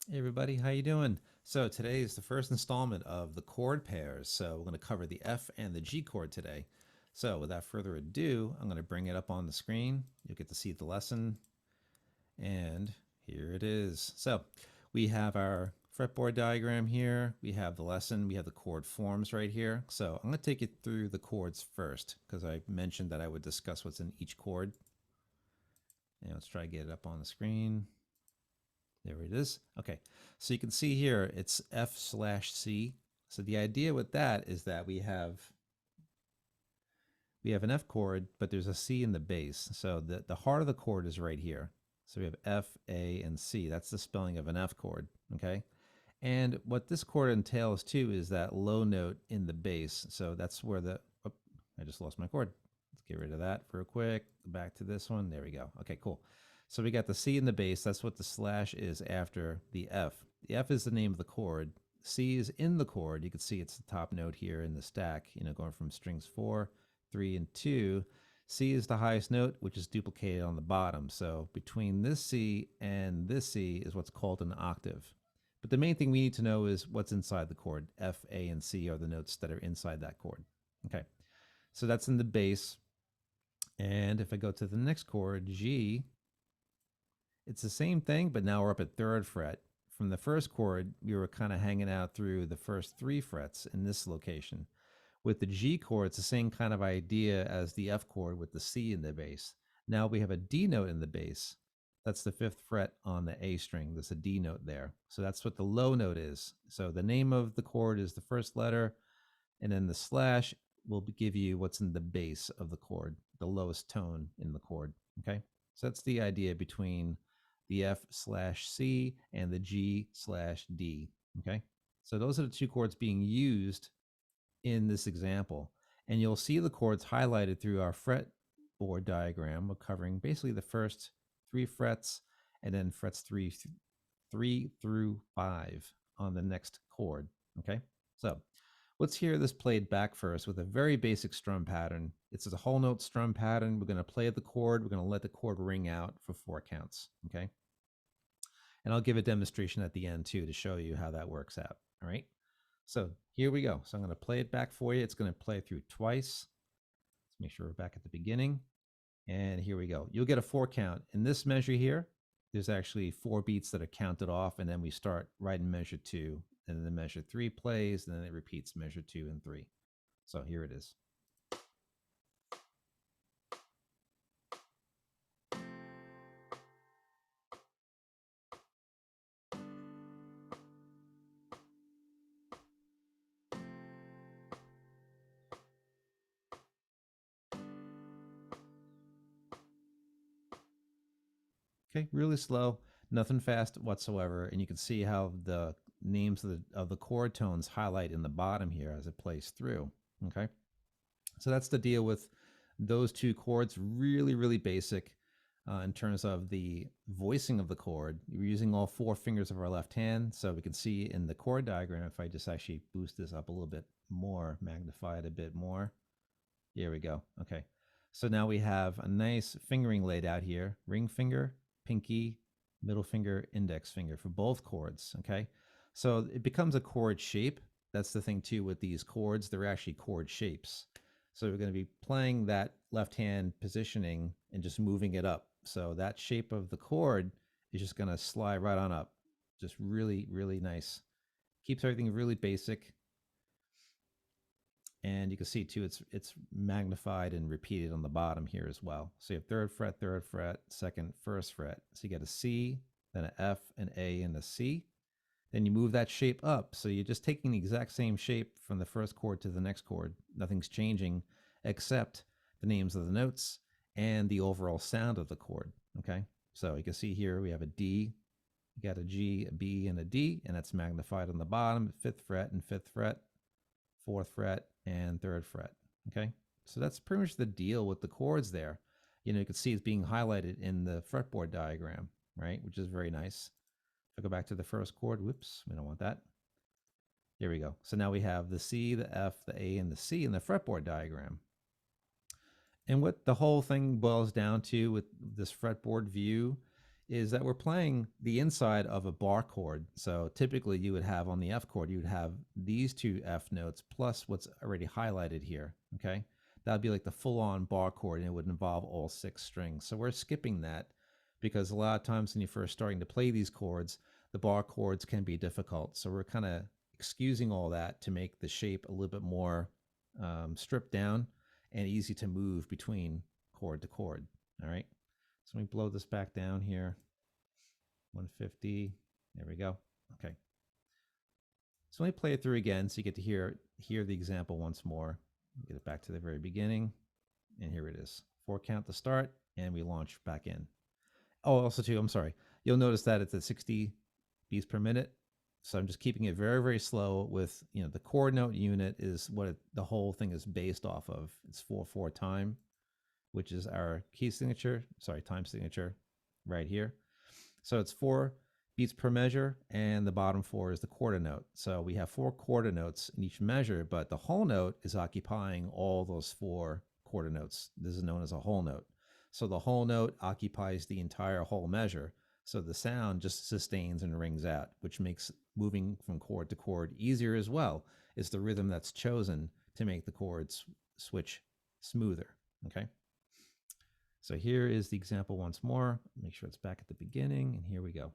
Hey everybody, how you doing? So today is the first installment of the chord pairs. So we're going to cover the F and the G chord today. So without further ado, I'm going to bring it up on the screen. You'll get to see the lesson, and here it is. So we have our fretboard diagram here. We have the lesson. We have the chord forms right here. So I'm going to take you through the chords first because I mentioned that I would discuss what's in each chord. And let's try to get it up on the screen. There it is. Okay, so you can see here it's F/C. So the idea with that is that we have an F chord, but there's a C in the bass. So the heart of the chord is right here. So we have F, A, and C. That's the spelling of an F chord. Okay, and what this chord entails too is that low note in the bass. So that's where I just lost my chord. Let's get rid of that real quick. Back to this one. There we go. Okay, cool. So we got the C in the bass. That's what the slash is after the F. The F is the name of the chord. C is in the chord. You can see it's the top note here in the stack, going from strings 4, 3, and 2. C is the highest note, which is duplicated on the bottom. So between this C and this C is what's called an octave. But the main thing we need to know is what's inside the chord. F, A, and C are the notes that are inside that chord. Okay, so that's in the bass. And if I go to the next chord, G, it's the same thing, but now we're up at third fret. From the first chord, we were kind of hanging out through the first 3 frets in this location. With the G chord, it's the same kind of idea as the F chord with the C in the bass. Now we have a D note in the bass. That's the 5th fret on the A string. There's a D note there. So that's what the low note is. So the name of the chord is the first letter, and then the slash will give you what's in the bass of the chord, the lowest tone in the chord. Okay. So that's the idea between the F/C and the G/D. Okay. So those are the two chords being used in this example. And you'll see the chords highlighted through our fretboard diagram. We're covering basically the first 3 frets and then frets 3 through 5 on the next chord. Okay. So let's hear this played back first with a very basic strum pattern. It's a whole note strum pattern. We're going to play the chord. We're going to let the chord ring out for 4 counts. Okay. And I'll give a demonstration at the end too to show you how that works out. All right. So here we go. So I'm going to play it back for you. It's going to play through twice. Let's make sure we're back at the beginning. And here we go. You'll get a 4 count. In this measure here, there's actually 4 beats that are counted off, and then we start right in measure 2, and then measure 3 plays, and then it repeats measure 2 and 3. So here it is. Okay, really slow, nothing fast whatsoever, and you can see how the names of the chord tones highlight in the bottom here as it plays through. Okay, so that's the deal with those 2 chords. Really, really basic in terms of the voicing of the chord. We're using all 4 fingers of our left hand, so we can see in the chord diagram. If I just actually boost this up a little bit more, magnify it a bit more. Here we go. Okay. So now we have a nice fingering laid out here. Ring finger, pinky, middle finger, index finger for both chords. Okay. So it becomes a chord shape. That's the thing too with these chords. They're actually chord shapes. So we're going to be playing that left hand positioning and just moving it up. So that shape of the chord is just going to slide right on up. Just really, really nice. Keeps everything really basic. And you can see too, it's magnified and repeated on the bottom here as well. So you have third fret, second, first fret. So you get a C, then an F, an A, and a C. Then you move that shape up. So you're just taking the exact same shape from the first chord to the next chord. Nothing's changing except the names of the notes and the overall sound of the chord. Okay. So you can see here we have a D, you got a G, a B, and a D, and that's magnified on the bottom, 5th fret and 5th fret, 4th fret, and 3rd fret. Okay, so that's pretty much the deal with the chords there. You can see it's being highlighted in the fretboard diagram, right? Which is very nice. If I go back to the first chord, whoops, we don't want that. Here we go. So now we have the C, the F, the A, and the C in the fretboard diagram. And what the whole thing boils down to with this fretboard view is that we're playing the inside of a bar chord. So typically you would have on the F chord, you would have these two F notes plus what's already highlighted here, okay? That would be like the full-on bar chord, and it would involve all 6 strings. So we're skipping that because a lot of times when you're first starting to play these chords, the bar chords can be difficult. So we're kind of excusing all that to make the shape a little bit more stripped down and easy to move between chord to chord, all right? So let me blow this back down here. 150. There we go. Okay. So let me play it through again so you get to hear the example once more. Get it back to the very beginning. And here it is. 4 count to start, and we launch back in. Oh, also too, I'm sorry. You'll notice that it's at 60 beats per minute. So I'm just keeping it very, very slow with, the chord note unit is what the whole thing is based off of. It's 4/4 time, which is our key signature, time signature right here. So it's 4 beats per measure, and the bottom 4 is the quarter note. So we have 4 quarter notes in each measure, but the whole note is occupying all those 4 quarter notes. This is known as a whole note. So the whole note occupies the entire whole measure. So the sound just sustains and rings out, which makes moving from chord to chord easier as well. It's the rhythm that's chosen to make the chords switch smoother, okay? So here is the example once more. Make sure it's back at the beginning, and here we go.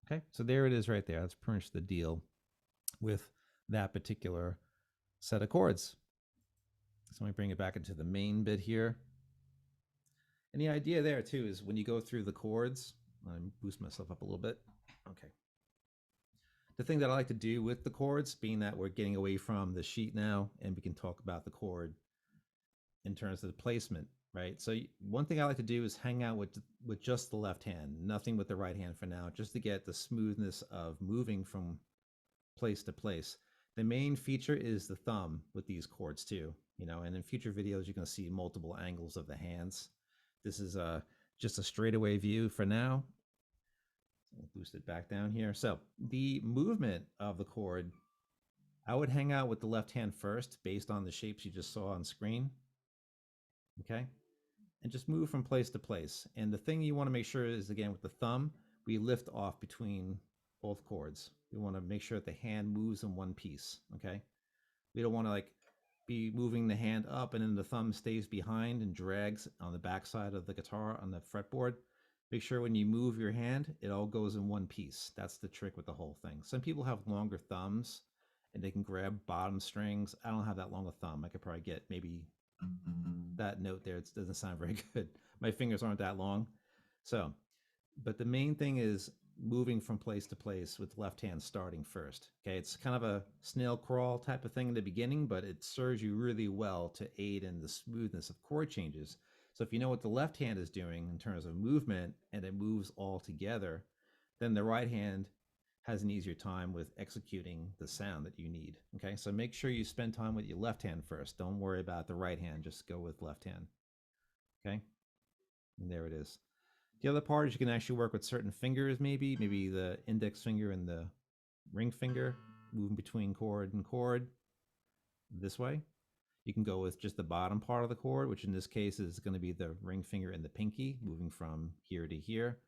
Okay, so there it is right there. That's pretty much the deal with that particular set of chords. So let me bring it back into the main bit here. And the idea there too is when you go through the chords, let me boost myself up a little bit. Okay. The thing that I like to do with the chords, being that we're getting away from the sheet now and we can talk about the chord in terms of the placement, right? So one thing I like to do is hang out with just the left hand, nothing with the right hand for now, just to get the smoothness of moving from place to place. The main feature is the thumb with these chords too, and in future videos, you're going to see multiple angles of the hands. This is just a straightaway view for now. We'll boost it back down here. So the movement of the chord, I would hang out with the left hand first based on the shapes you just saw on screen. Okay. And just move from place to place. And the thing you want to make sure is, again, with the thumb, we lift off between both chords. We want to make sure that the hand moves in one piece. Okay. We don't want to be moving the hand up and then the thumb stays behind and drags on the backside of the guitar on the fretboard. Make sure when you move your hand, it all goes in one piece. That's the trick with the whole thing. Some people have longer thumbs and they can grab bottom strings. I don't have that long a thumb. I could probably get maybe that note there. It doesn't sound very good. My fingers aren't that long. So, but the main thing is moving from place to place with left hand starting first. Okay, it's kind of a snail crawl type of thing in the beginning, but it serves you really well to aid in the smoothness of chord changes. So if you know what the left hand is doing in terms of movement and it moves all together, then the right hand has an easier time with executing the sound that you need. Okay, so make sure you spend time with your left hand first. Don't worry about the right hand, just go with left hand. Okay, and there it is. The other part is you can actually work with certain fingers, maybe the index finger and the ring finger, moving between chord and chord this way. You can go with just the bottom part of the chord, which in this case is going to be the ring finger and the pinky, moving from here to here.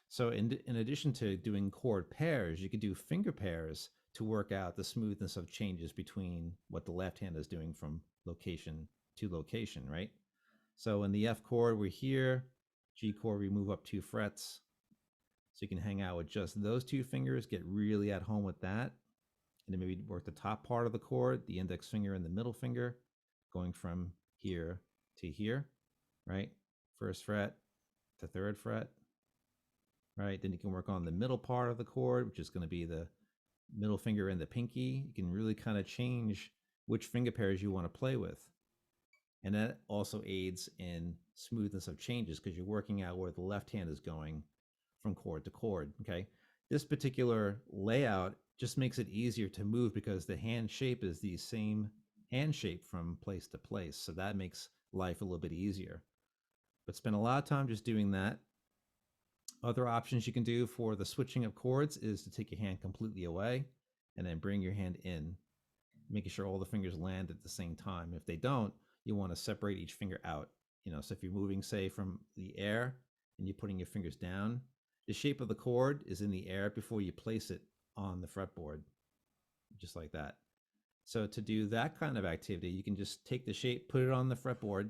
So in addition to doing chord pairs, you could do finger pairs to work out the smoothness of changes between what the left hand is doing from location to location, right? So in the F chord, we're here. G chord, we move up 2 frets. So you can hang out with just those 2 fingers, get really at home with that. And then maybe work the top part of the chord, the index finger and the middle finger, going from here to here, right? 1st fret to 3rd fret, right? Then you can work on the middle part of the chord, which is going to be the middle finger and the pinky. You can really kind of change which finger pairs you want to play with. And that also aids in smoothness of changes because you're working out where the left hand is going from chord to chord, okay? This particular layout just makes it easier to move because the hand shape is the same hand shape from place to place. So that makes life a little bit easier. But spend a lot of time just doing that. Other options you can do for the switching of chords is to take your hand completely away and then bring your hand in, making sure all the fingers land at the same time. If they don't, you want to separate each finger out. So if you're moving, say, from the air and you're putting your fingers down, the shape of the chord is in the air before you place it on the fretboard, just like that. So to do that kind of activity, you can just take the shape, put it on the fretboard.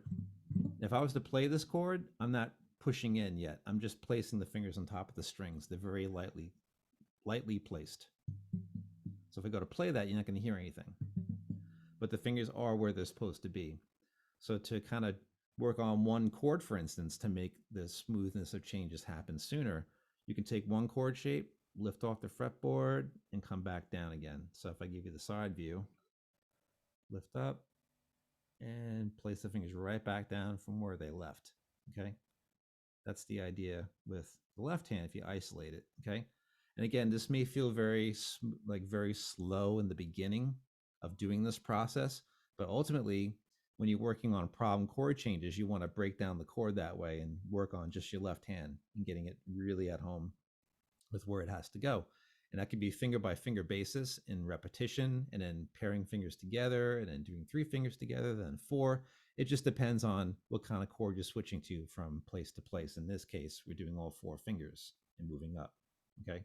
If I was to play this chord, I'm not pushing in yet. I'm just placing the fingers on top of the strings. They're very lightly placed. So if I go to play that, you're not going to hear anything. But the fingers are where they're supposed to be. So to kind of work on one chord, for instance, to make the smoothness of changes happen sooner, you can take one chord shape, lift off the fretboard, and come back down again. So if I give you the side view, lift up, and place the fingers right back down from where they left, okay? That's the idea with the left hand if you isolate it, okay? And again, this may feel very slow in the beginning of doing this process, but ultimately, when you're working on problem chord changes, you want to break down the chord that way and work on just your left hand and getting it really at home with where it has to go. And that can be finger by finger basis in repetition, and then pairing fingers together, and then doing 3 fingers together, then 4. It just depends on what kind of chord you're switching to from place to place. In this case, we're doing all 4 fingers and moving up, okay?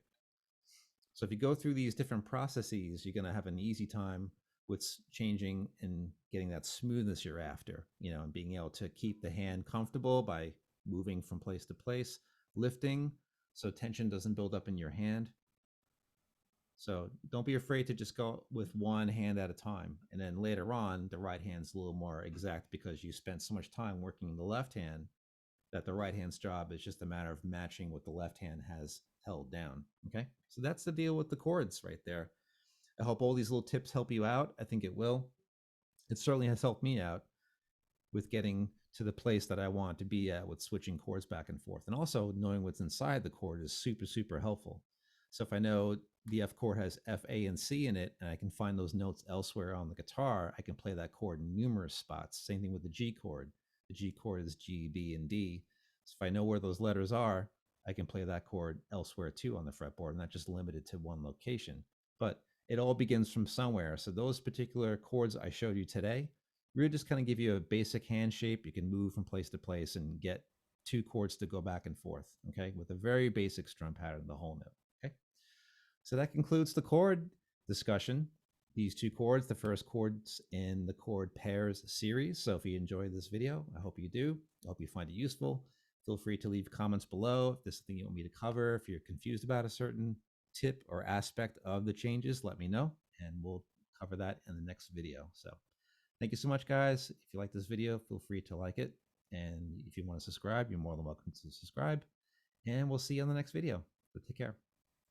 So if you go through these different processes, you're going to have an easy time with changing and getting that smoothness you're after, and being able to keep the hand comfortable by moving from place to place, lifting so tension doesn't build up in your hand. So don't be afraid to just go with one hand at a time. And then later on, the right hand's a little more exact because you spent so much time working the left hand that the right hand's job is just a matter of matching what the left hand has held down. Okay. So that's the deal with the chords right there. I hope all these little tips help you out. I think it will. It certainly has helped me out with getting to the place that I want to be at with switching chords back and forth. And also knowing what's inside the chord is super, super helpful. So if I know the F chord has F, A, and C in it, and I can find those notes elsewhere on the guitar, I can play that chord in numerous spots. Same thing with the G chord. The G chord is G, B, and D. So if I know where those letters are, I can play that chord elsewhere too on the fretboard, not just limited to one location. But it all begins from somewhere. So those particular chords I showed you today, really just kind of give you a basic hand shape. You can move from place to place and get 2 chords to go back and forth, okay, with a very basic strum pattern, the whole note, okay? So that concludes the chord discussion. These 2 chords, the first chords in the chord pairs series. So if you enjoyed this video, I hope you do. I hope you find it useful. Feel free to leave comments below if there's something you want me to cover. If you're confused about a certain tip or aspect of the changes, let me know, and we'll cover that in the next video. So thank you so much, guys. If you like this video, feel free to like it. And if you want to subscribe, you're more than welcome to subscribe. And we'll see you on the next video. So take care.